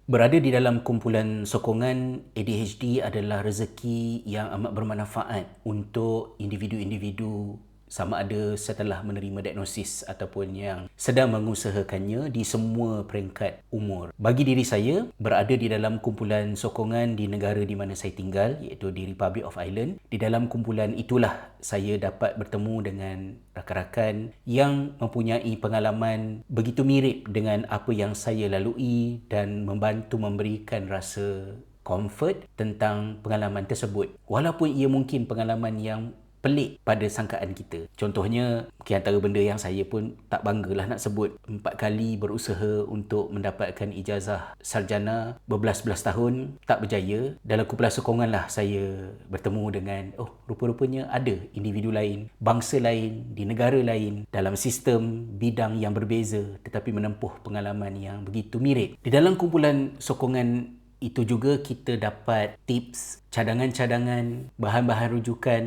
Berada di dalam kumpulan sokongan ADHD adalah rezeki yang amat bermanfaat untuk individu-individu sama ada setelah menerima diagnosis ataupun yang sedang mengusahakannya di semua peringkat umur. Bagi diri saya, berada di dalam kumpulan sokongan di negara di mana saya tinggal iaitu di Republic of Ireland. Di dalam kumpulan itulah saya dapat bertemu dengan rakan-rakan yang mempunyai pengalaman begitu mirip dengan apa yang saya lalui dan membantu memberikan rasa comfort tentang pengalaman tersebut. Walaupun ia mungkin pengalaman yang pelik pada sangkaan kita. Contohnya, antara benda yang saya pun tak banggalah nak sebut. 4 kali berusaha untuk mendapatkan ijazah sarjana berbelas-belas tahun, tak berjaya. Dalam kumpulan sokongan lah saya bertemu dengan, rupa-rupanya ada individu lain, bangsa lain, di negara lain, dalam sistem bidang yang berbeza tetapi menempuh pengalaman yang begitu mirip. Di dalam kumpulan sokongan itu juga kita dapat tips, cadangan-cadangan, bahan-bahan rujukan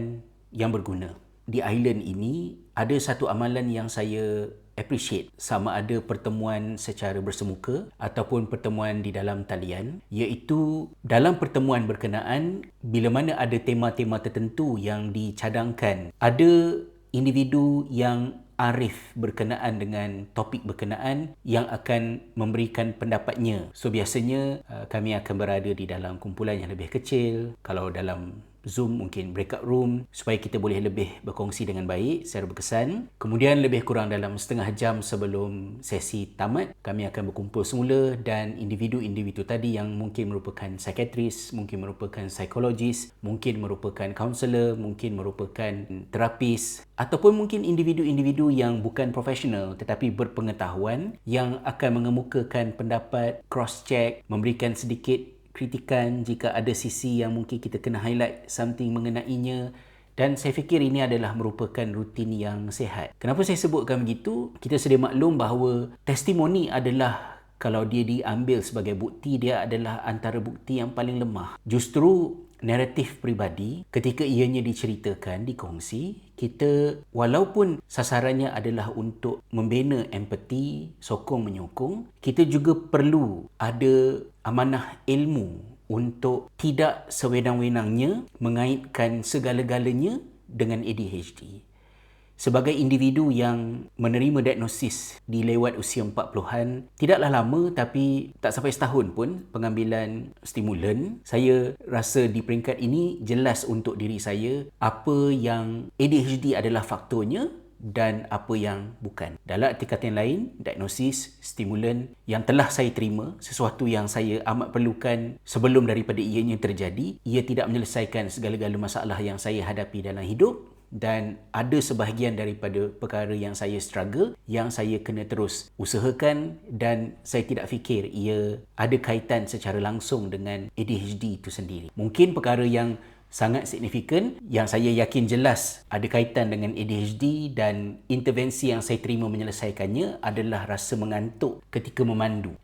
yang berguna. Di island ini, ada satu amalan yang saya appreciate, sama ada pertemuan secara bersemuka ataupun pertemuan di dalam talian, iaitu dalam pertemuan berkenaan, bila mana ada tema-tema tertentu yang dicadangkan, ada individu yang arif berkenaan dengan topik berkenaan yang akan memberikan pendapatnya. So biasanya kami akan berada di dalam kumpulan yang lebih kecil. Kalau dalam Zoom mungkin breakout room supaya kita boleh lebih berkongsi dengan baik secara berkesan. Kemudian lebih kurang dalam setengah jam sebelum sesi tamat, kami akan berkumpul semula dan individu-individu tadi yang mungkin merupakan psikiatris, mungkin merupakan psikologis, mungkin merupakan kaunselor, mungkin merupakan terapis ataupun mungkin individu-individu yang bukan profesional tetapi berpengetahuan yang akan mengemukakan pendapat, cross-check, memberikan sedikit kritikan jika ada sisi yang mungkin kita kena highlight something mengenainya, dan saya fikir ini adalah merupakan rutin yang sihat. Kenapa saya sebutkan begitu? Kita sedia maklum bahawa testimoni adalah, kalau dia diambil sebagai bukti, dia adalah antara bukti yang paling lemah. Justru naratif peribadi ketika ianya diceritakan, dikongsi, kita walaupun sasarannya adalah untuk membina empati, sokong menyokong, kita juga perlu ada amanah ilmu untuk tidak sewenang-wenangnya mengaitkan segala-galanya dengan ADHD. Sebagai individu yang menerima diagnosis di lewat usia 40-an, tidaklah lama tapi tak sampai setahun pun pengambilan stimulan, saya rasa di peringkat ini jelas untuk diri saya apa yang ADHD adalah faktornya dan apa yang bukan. Dalam arti kata yang lain, diagnosis, stimulan yang telah saya terima, sesuatu yang saya amat perlukan sebelum daripada ianya terjadi, ia tidak menyelesaikan segala-gala masalah yang saya hadapi dalam hidup. Dan ada sebahagian daripada perkara yang saya struggle, yang saya kena terus usahakan, dan saya tidak fikir ia ada kaitan secara langsung dengan ADHD itu sendiri. Mungkin perkara yang sangat signifikan yang saya yakin jelas ada kaitan dengan ADHD dan intervensi yang saya terima menyelesaikannya adalah rasa mengantuk ketika memandu.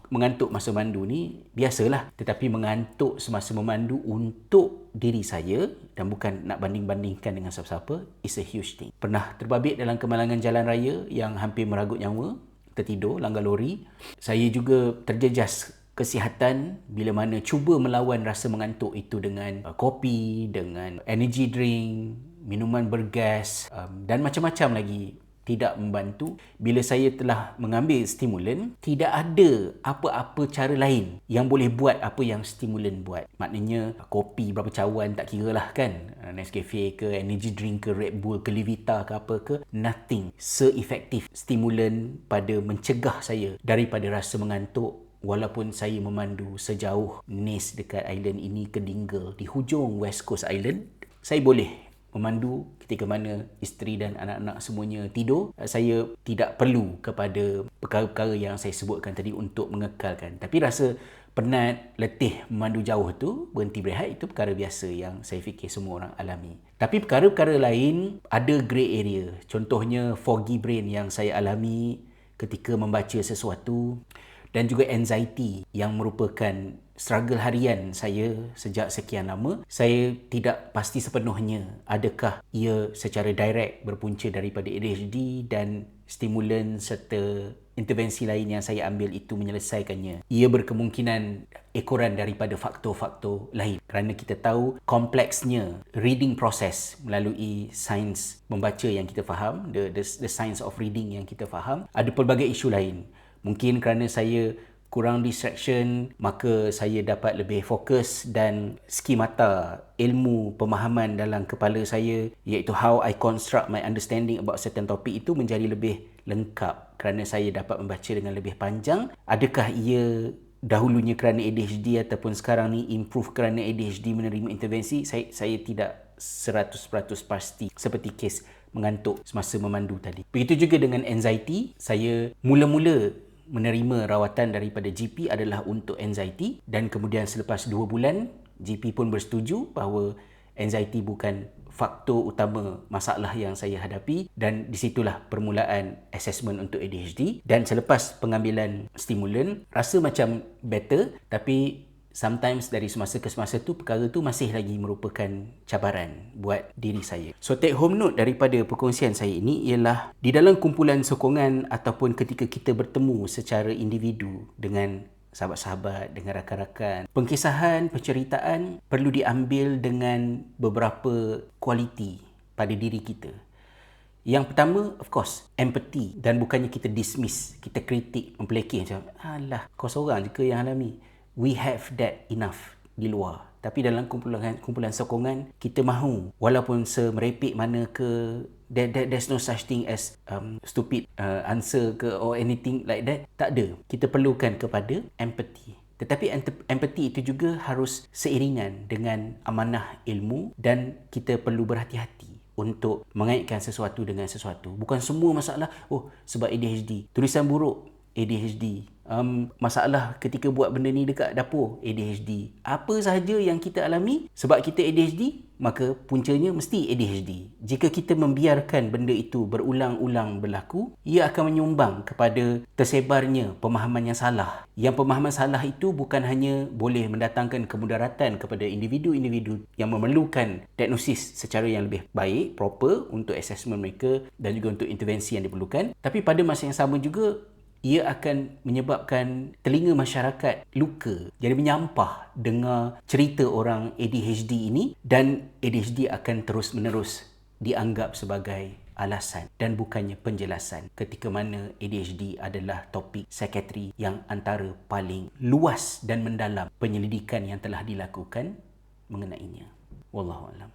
Mengantuk masa memandu ni biasalah, tetapi mengantuk semasa memandu untuk diri saya dan bukan nak banding-bandingkan dengan siapa-siapa is a huge thing. Pernah terbabit dalam kemalangan jalan raya yang hampir meragut nyawa, tertidur langgar lori. Saya juga terjejas kesihatan bila mana cuba melawan rasa mengantuk itu dengan kopi, dengan energy drink, minuman bergas dan macam-macam lagi, tidak membantu. Bila saya telah mengambil stimulan, tidak ada apa-apa cara lain yang boleh buat apa yang stimulan buat. Maknanya kopi berapa cawan tak kira lah kan, Nescafe ke, energy drink ke, Red Bull ke, Levita ke apa ke, nothing se-efektif stimulan pada mencegah saya daripada rasa mengantuk. Walaupun saya memandu sejauh Nice dekat island ini ke Dingle di hujung West Coast Island, saya boleh memandu ketika mana isteri dan anak-anak semuanya tidur. Saya tidak perlu kepada perkara-perkara yang saya sebutkan tadi untuk mengekalkan. Tapi rasa penat, letih memandu jauh tu, berhenti berehat, itu perkara biasa yang saya fikir semua orang alami. Tapi perkara-perkara lain ada grey area. Contohnya foggy brain yang saya alami ketika membaca sesuatu, dan juga anxiety yang merupakan struggle harian saya sejak sekian lama. Saya tidak pasti sepenuhnya adakah ia secara direct berpunca daripada ADHD dan stimulan serta intervensi lain yang saya ambil itu menyelesaikannya. Ia berkemungkinan ekoran daripada faktor-faktor lain. Kerana kita tahu kompleksnya reading process melalui sains membaca yang kita faham, the science of reading yang kita faham, ada pelbagai isu lain. Mungkin kerana saya kurang distraction, maka saya dapat lebih fokus dan skemata ilmu pemahaman dalam kepala saya, iaitu how I construct my understanding about certain topic itu menjadi lebih lengkap kerana saya dapat membaca dengan lebih panjang. Adakah ia dahulunya kerana ADHD ataupun sekarang ni improve kerana ADHD menerima intervensi? Saya tidak 100% pasti, seperti kes mengantuk semasa memandu tadi. Begitu juga dengan anxiety. Saya mula-mula menerima rawatan daripada GP adalah untuk anxiety, dan kemudian selepas 2 bulan GP pun bersetuju bahawa anxiety bukan faktor utama masalah yang saya hadapi, dan di situlah permulaan assessment untuk ADHD. Dan selepas pengambilan stimulan rasa macam better, tapi sometimes dari semasa ke semasa tu perkara tu masih lagi merupakan cabaran buat diri saya. So take home note daripada perkongsian saya ini ialah di dalam kumpulan sokongan ataupun ketika kita bertemu secara individu dengan sahabat-sahabat, dengan rakan-rakan, pengkisahan, penceritaan perlu diambil dengan beberapa kualiti pada diri kita. Yang pertama, of course, empathy, dan bukannya kita dismiss, kita kritik, mempelekeh macam, alah, kau seorang je ke yang alami? We have that enough di luar. Tapi dalam kumpulan sokongan, kita mahu, walaupun semerepek mana ke, there's no such thing as stupid answer ke or anything like that. Tak ada. Kita perlukan kepada empathy. Tetapi empathy itu juga harus seiringan dengan amanah ilmu, dan kita perlu berhati-hati untuk mengaitkan sesuatu dengan sesuatu. Bukan semua masalah, oh sebab ADHD, tulisan buruk ADHD, masalah ketika buat benda ni dekat dapur ADHD. Apa sahaja yang kita alami sebab kita ADHD, maka puncanya mesti ADHD. Jika kita membiarkan benda itu berulang-ulang berlaku, ia akan menyumbang kepada tersebarnya pemahaman yang salah. Yang pemahaman salah itu bukan hanya boleh mendatangkan kemudaratan kepada individu-individu yang memerlukan diagnosis secara yang lebih baik, proper untuk assessment mereka dan juga untuk intervensi yang diperlukan, tapi pada masa yang sama juga ia akan menyebabkan telinga masyarakat luka, jadi menyampah dengar cerita orang ADHD ini, dan ADHD akan terus-menerus dianggap sebagai alasan dan bukannya penjelasan, ketika mana ADHD adalah topik psikiatri yang antara paling luas dan mendalam penyelidikan yang telah dilakukan mengenainya. Wallahualam.